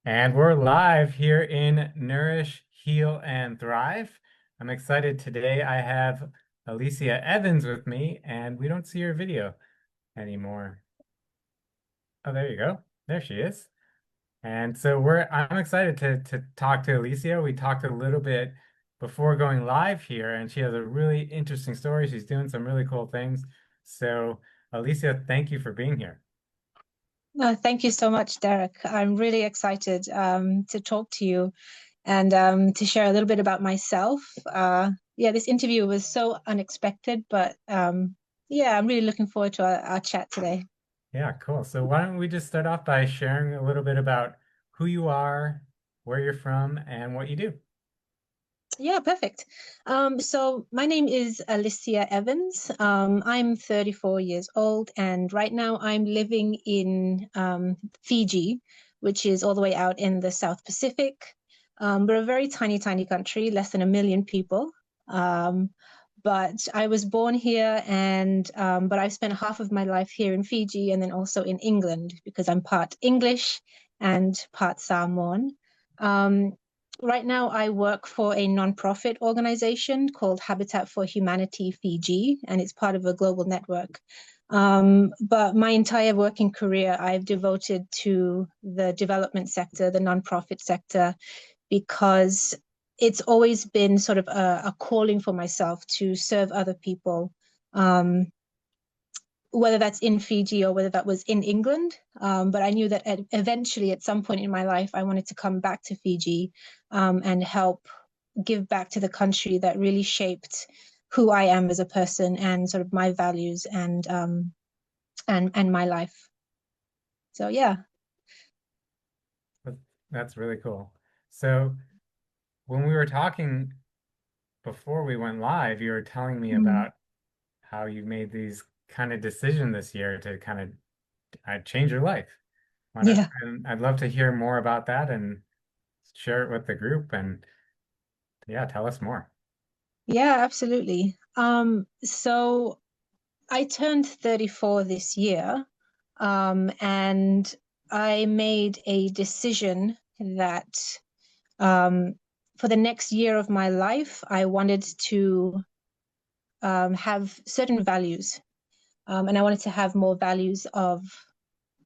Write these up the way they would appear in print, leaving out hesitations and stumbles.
And we're live here in Nourish, Heal, and Thrive. I'm excited today. I have Alisia Evans with me, and we don't see her video anymore. Oh, there you go. There she is. And so I'm excited to talk to Alisia. We talked a little bit before going live here, and she has a really interesting story. She's doing some really cool things. So, Alisia, thank you for being here. No, thank you so much, Derek. I'm really excited to talk to you and to share a little bit about myself. Yeah, this interview was so unexpected, but yeah, I'm really looking forward to our chat today. Yeah, cool. So why don't we just start off by sharing a little bit about who you are, where you're from, and what you do? Yeah, perfect. So my name is Alisia Evans. I'm 34 years old, and right now I'm living in Fiji, which is all the way out in the South Pacific. We're a very tiny, tiny country, less than 1 million people. Um, but I was born here, and but I've spent half of my life here in Fiji, and then also in England because I'm part English and part Samoan. Um, Right now, I work for a nonprofit organization called Habitat for Humanity Fiji, and it's part of a global network. But my entire working career, I've devoted to the development sector, the nonprofit sector, because it's always been sort of a calling for myself to serve other people. Whether that's in Fiji or whether that was in England. But I knew that eventually, at some point in my life, I wanted to come back to Fiji and help give back to the country that really shaped who I am as a person and sort of my values and my life. So yeah. That- That's really cool. So when we were talking before we went live, you were telling me Mm. about how you made these kind of decision this year to kind of change your life. Yeah. And I'd love to hear more about that and share it with the group. And yeah, tell us more. Yeah, absolutely. So I turned 34 this year, and I made a decision that um, for the next year of my life, I wanted to have certain values, and I wanted to have more values of,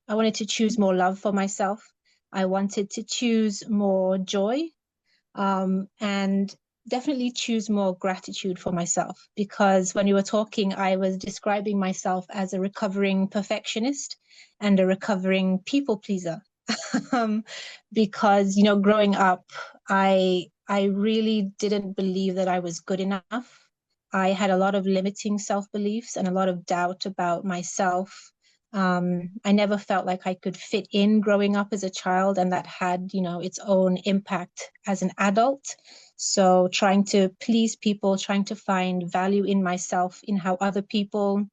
I wanted to choose more love for myself. I wanted to choose more joy, and definitely choose more gratitude for myself. Because when we were talking, I was describing myself as a recovering perfectionist and a recovering people pleaser. um, because growing up, I really didn't believe that I was good enough. I had a lot of limiting self-beliefs and a lot of doubt about myself. I never felt like I could fit in growing up as a child, and that had, its own impact as an adult. So trying to please people, trying to find value in myself, in how other people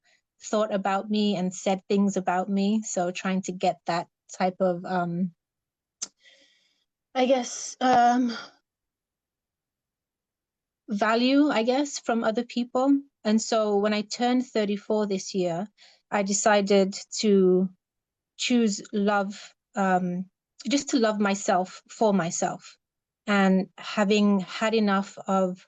thought about me and said things about me. So trying to get that type of I guess value, I guess, from other people. And so when I turned 34 this year, I decided to choose love, just to love myself for myself. And having had enough of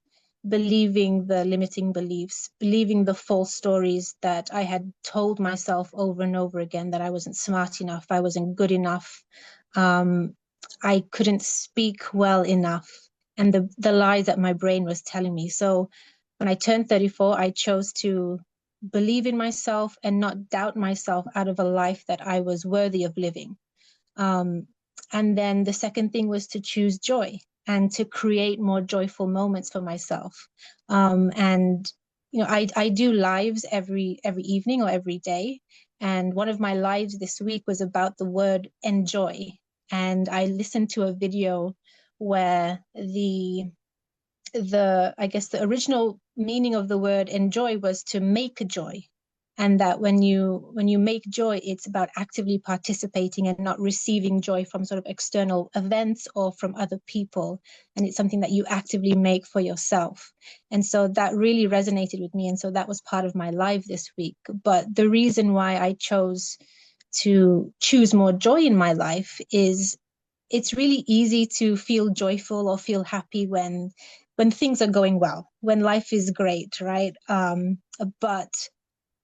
believing the limiting beliefs, believing the false stories that I had told myself over and over again, that I wasn't smart enough, I wasn't good enough, um, I couldn't speak well enough, and the lies that my brain was telling me. So when I turned 34, I chose to believe in myself and not doubt myself out of a life that I was worthy of living. Um, and then the second thing was to choose joy and to create more joyful moments for myself. And I do lives every evening or every day. And one of my lives this week was about the word enjoy. And I listened to a video where the I guess the original meaning of the word enjoy was to make joy, and that when you make joy, it's about actively participating and not receiving joy from sort of external events or from other people, and it's something that you actively make for yourself. And so that really resonated with me, and so that was part of my life this week. But the reason why I chose to choose more joy in my life is it's really easy to feel joyful or feel happy when things are going well, when life is great, right? But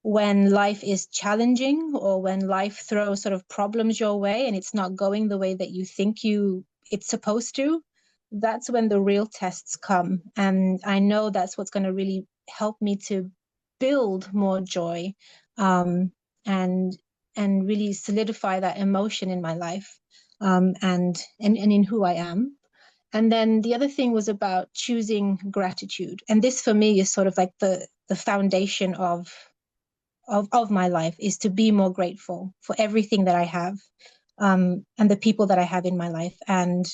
when life is challenging or when life throws sort of problems your way and it's not going the way that you think it's supposed to, that's when the real tests come. And I know that's what's going to really help me to build more joy, um, and really solidify that emotion in my life, and in who I am. And then the other thing was about choosing gratitude. And this for me is sort of like the foundation of my life, is to be more grateful for everything that I have, and the people that I have in my life. And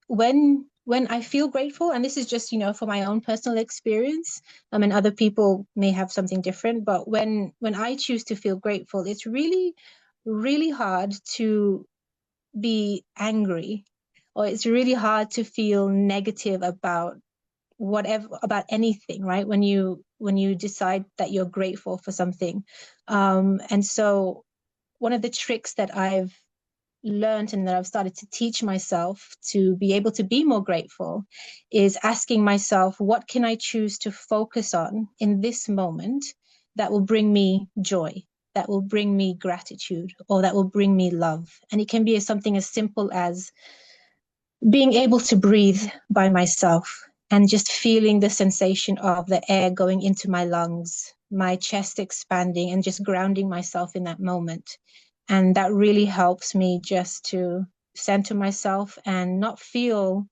when I feel grateful, and this is just, for my own personal experience, and other people may have something different, but when I choose to feel grateful, it's really, really hard to be angry, or it's really hard to feel negative about whatever, about anything, right? When you decide that you're grateful for something. And so one of the tricks that I've learned and that I've started to teach myself to be able to be more grateful is asking myself, what can I choose to focus on in this moment that will bring me joy, that will bring me gratitude, or that will bring me love? And it can be something as simple as being able to breathe by myself and just feeling the sensation of the air going into my lungs, my chest expanding, and just grounding myself in that moment. And that really helps me just to center myself and not feel,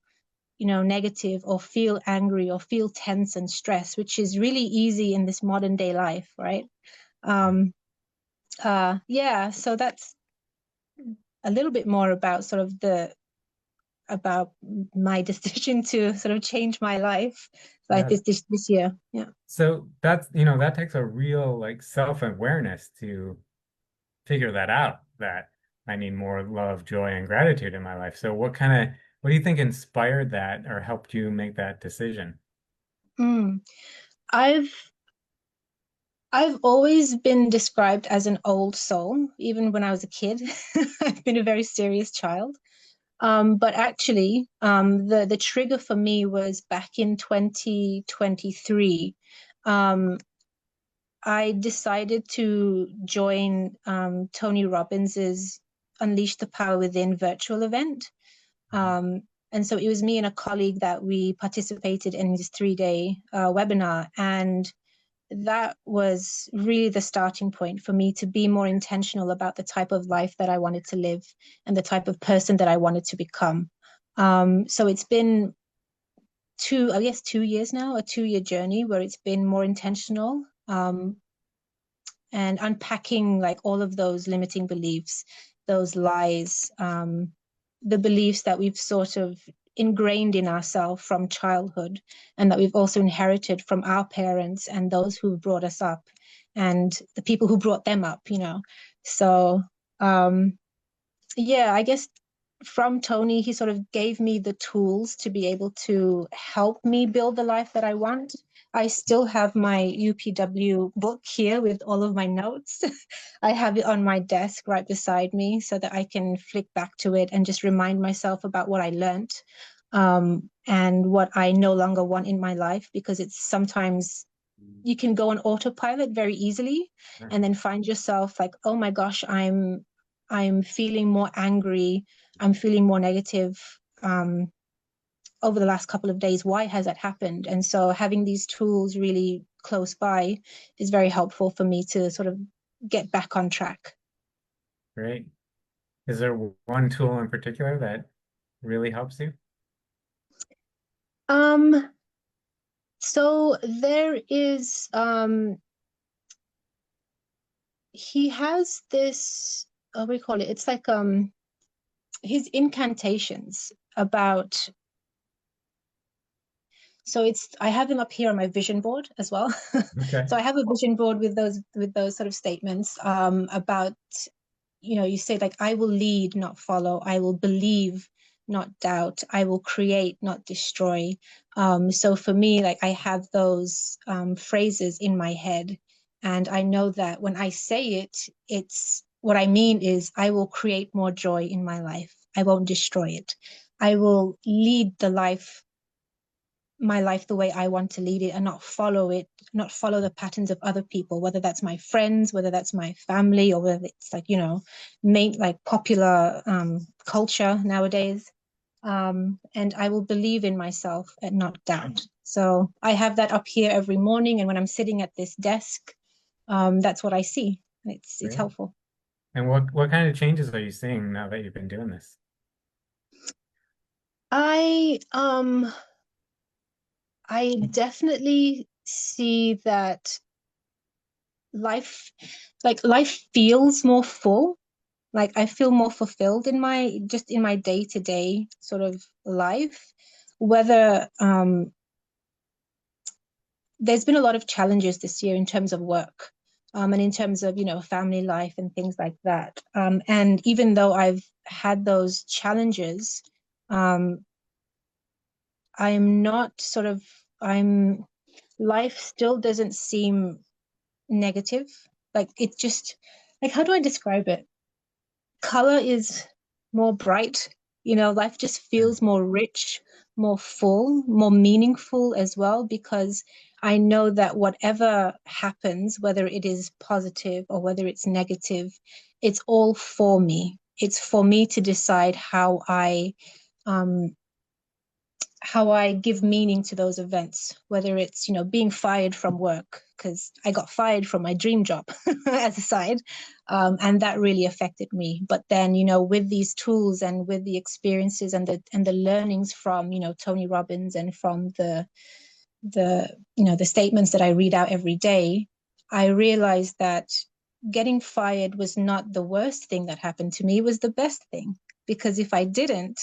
negative, or feel angry, or feel tense and stressed, which is really easy in this modern day life, right? Um, yeah, so that's a little bit more about sort of about my decision to sort of change my life like Yes. this year. Yeah. So that takes a real like self-awareness to figure that out, that I need more love, joy, and gratitude in my life. So what do you think inspired that or helped you make that decision? Mm. I've I've always been described as an old soul, even when I was a kid. I've been a very serious child. But actually, the trigger for me was back in 2023. Um, I decided to join Tony Robbins's Unleash the Power Within virtual event. Um, and so it was me and a colleague that we participated in this 3-day webinar. And that was really the starting point for me to be more intentional about the type of life that I wanted to live and the type of person that I wanted to become. So it's been I guess 2 years now, a 2-year journey where it's been more intentional, and unpacking like all of those limiting beliefs, those lies, the beliefs that we've sort of ingrained in ourselves from childhood, and that we've also inherited from our parents and those who brought us up and the people who brought them up. So, um, yeah, I guess from Tony, he sort of gave me the tools to be able to help me build the life that I want. I still have my UPW book here with all of my notes. I have it on my desk right beside me so that I can flick back to it and just remind myself about what I learned, and what I no longer want in my life, because it's sometimes you can go on autopilot very easily Sure. and then find yourself like, oh my gosh, I'm feeling more angry, I'm feeling more negative, um, over the last couple of days. Why has that happened? And so having these tools really close by is very helpful for me to sort of get back on track. Great. Is there one tool in particular that really helps you? Um, so there is, he has this, what do we call it? It's like his incantations about, so it's, I have them up here on my vision board as well. Okay. So I have a vision board with those sort of statements, about, you say like, I will lead, not follow. I will believe, not doubt. I will create, not destroy. So for me, like, I have those phrases in my head, and I know that when I say it, it's what I mean is I will create more joy in my life. I won't destroy it. I will lead my life the way I want to lead it and not follow the patterns of other people, whether that's my friends, whether that's my family, or whether it's like, like popular culture nowadays. And I will believe in myself and not doubt. So I have that up here every morning. And when I'm sitting at this desk, that's what I see. It's Great. helpful. And what kind of changes are you seeing now that you've been doing this? I um I definitely see that life life feels more full. Like I feel more fulfilled in my day-to-day sort of life. Whether there's been a lot of challenges this year in terms of work, and in terms of, family life and things like that. And even though I've had those challenges, um, I'm not sort of I'm life still doesn't seem negative. Like it just like how do I describe it? Color is more bright. Life just Yeah. feels more rich, more full, more meaningful as well, because I know that whatever happens, whether it is positive or whether it's negative, it's all for me. It's for me to decide um, how I give meaning to those events, whether it's, being fired from work, because I got fired from my dream job as a side. And that really affected me. But then, with these tools and with the experiences and the learnings from, Tony Robbins and from the statements that I read out every day, I realized that getting fired was not the worst thing that happened to me, it was the best thing. Because if I didn't,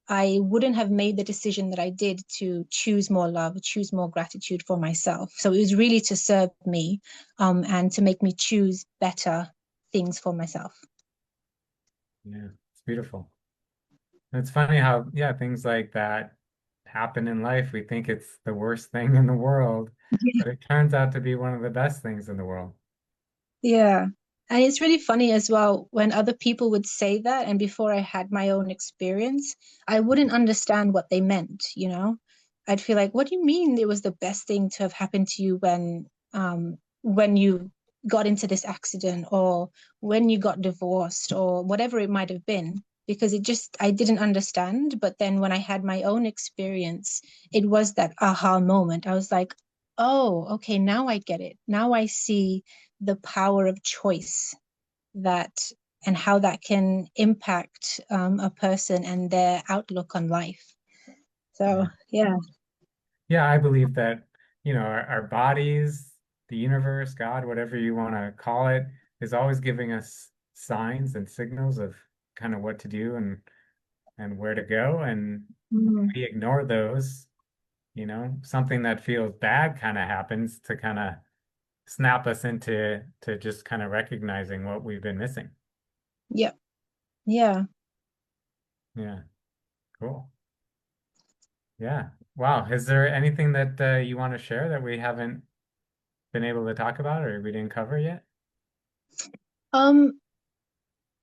I wouldn't have made the decision that I did to choose more love, choose more gratitude for myself. So it was really to serve me, and to make me choose better things for myself. Yeah, it's beautiful. It's funny how, yeah, things like that happen in life. We think it's the worst thing in the world, but it turns out to be one of the best things in the world. Yeah. And it's really funny as well when other people would say that, and before I had my own experience, I wouldn't understand what they meant. I'd feel like, what do you mean it was the best thing to have happened to you when you got into this accident, or when you got divorced, or whatever it might have been? Because I didn't understand. But then when I had my own experience, it was that aha moment. I was like, oh, okay, now I get it. Now I see the power of choice, that and how that can impact a person and their outlook on life. So Yeah. yeah. Yeah, I believe that, our bodies, the universe, God, whatever you want to call it, is always giving us signs and signals of kind of what to do and where to go. And Mm, we ignore those, something that feels bad kind of happens to kind of snap us into to just kind of recognizing what we've been missing. yeah, yeah. Yeah, cool. Yeah. Wow. Is there anything that you want to share that we haven't been able to talk about or we didn't cover yet? um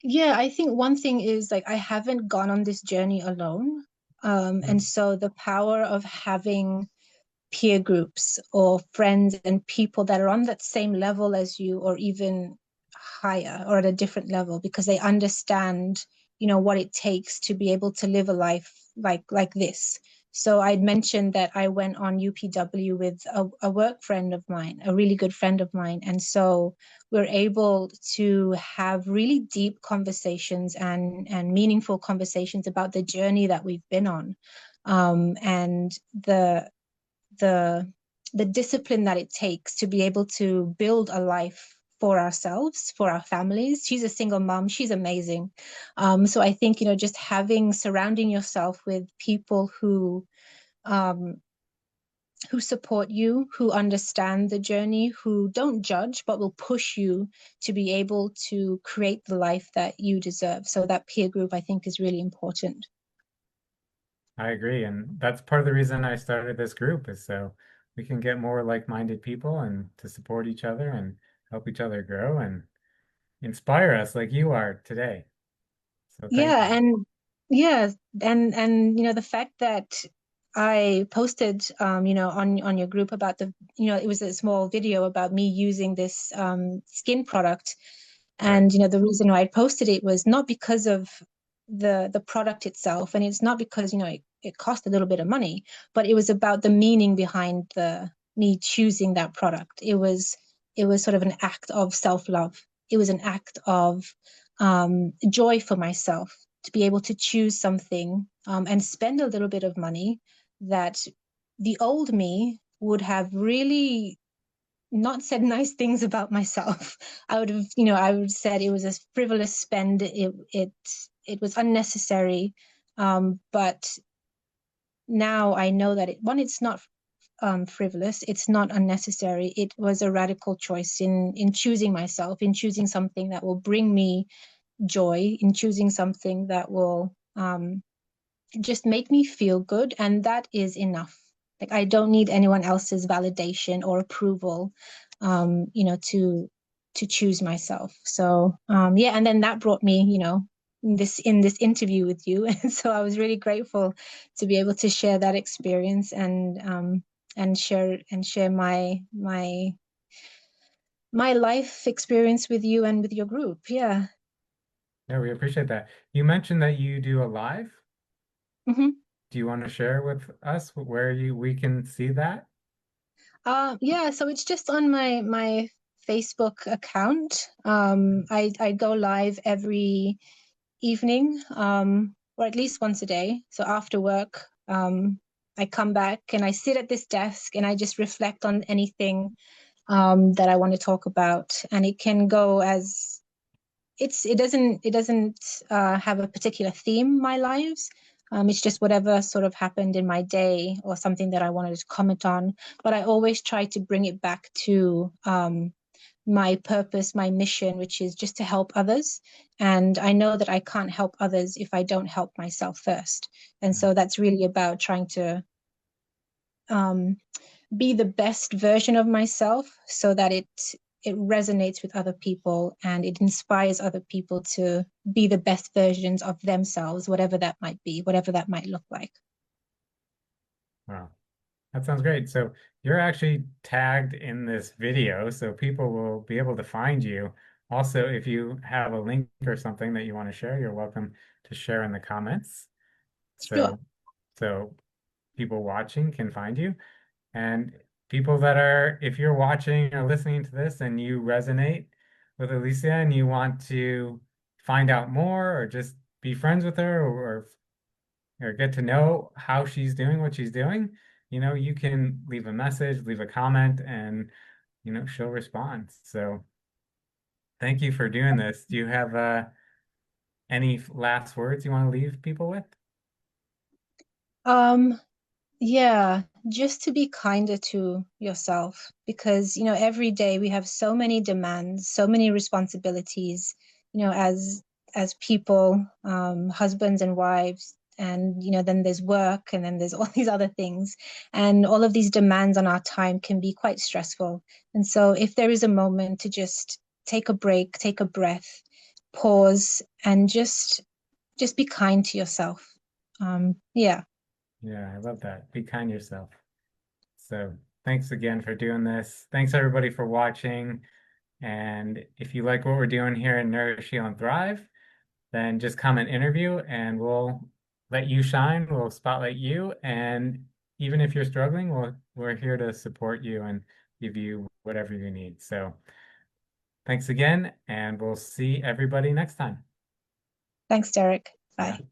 yeah, I think one thing is like I haven't gone on this journey alone, and Mm. so the power of having peer groups or friends and people that are on that same level as you, or even higher or at a different level, because they understand, what it takes to be able to live a life like this. So I'd mentioned that I went on UPW with a work friend of mine, a really good friend of mine. And so we're able to have really deep conversations and meaningful conversations about the journey that we've been on, and the the discipline that it takes to be able to build a life for ourselves, for our families. She's a single mom. She's amazing. So I think, just surrounding yourself with people um, who support you, who understand the journey, who don't judge, but will push you to be able to create the life that you deserve. So that peer group, I think, is really important. I agree. And that's part of the reason I started this group is so we can get more like-minded people and to support each other and help each other grow. And inspire us like you are today. So thank Yeah, you. and yeah, and the fact that I posted on your group about it was a small video about me using this skin product. Right. And the reason why I posted it was not because of the product itself, and it's not because it cost a little bit of money, but it was about the meaning behind the me choosing that product. It was sort of an act of self-love. It was an act of joy for myself to be able to choose something and spend a little bit of money that the old me would have really not said nice things about myself. I would have, I would have said it was a frivolous spend. It was unnecessary. But now I know that it's not frivolous. It's not unnecessary. It was a radical choice in choosing myself, in choosing something that will bring me joy, in choosing something that will just make me feel good. And that is enough. Like, I don't need anyone else's validation or approval, to choose myself. So, yeah. And then that brought me, in this interview with you. And so I was really grateful to be able to share that experience and share my life experience with you and with your group. Yeah. Yeah, we appreciate that. You mentioned that you do a live. Mhm. Do you want to share with us where you we can see that? Yeah, so it's just on my Facebook account. I go live every evening, or at least once a day. So after work, I come back and I sit at this desk and I just reflect on anything that I want to talk about. And it can go as it doesn't have a particular theme, my lives. It's just whatever sort of happened in my day or something that I wanted to comment on. But I always try to bring it back to my purpose, my mission, which is just to help others. And I know that I can't help others if I don't help myself first. And Yeah. so that's really about trying to um, be the best version of myself so that it resonates with other people and it inspires other people to be the best versions of themselves, whatever that might be, whatever that might look like. Wow. That sounds great. So you're actually tagged in this video, so people will be able to find you. Also, if you have a link or something that you want to share, you're welcome to share in the comments. Sure. So people watching can find you. And people that are, if you're watching or listening to this and you resonate with Alicia and you want to find out more or just be friends with her or get to know how she's doing what she's doing, you can leave a message, leave a comment, and she'll respond. So thank you for doing this. Do you have any last words you want to leave people with? Um, Yeah, just to be kinder to yourself because, every day we have so many demands, so many responsibilities, as people, husbands and wives, and then there's work and then there's all these other things. And all of these demands on our time can be quite stressful. And so if there is a moment to just take a break, take a breath, pause, and just be kind to yourself. Yeah. Yeah, I love that. Be kind to yourself. So thanks again for doing this. Thanks everybody for watching. And if you like what we're doing here in Nourish, Heal, and Thrive, then just comment interview and we'll let you shine. We'll spotlight you. And even if you're struggling, we're here to support you and give you whatever you need. So thanks again, and we'll see everybody next time. Thanks, Derek. Yeah. Bye.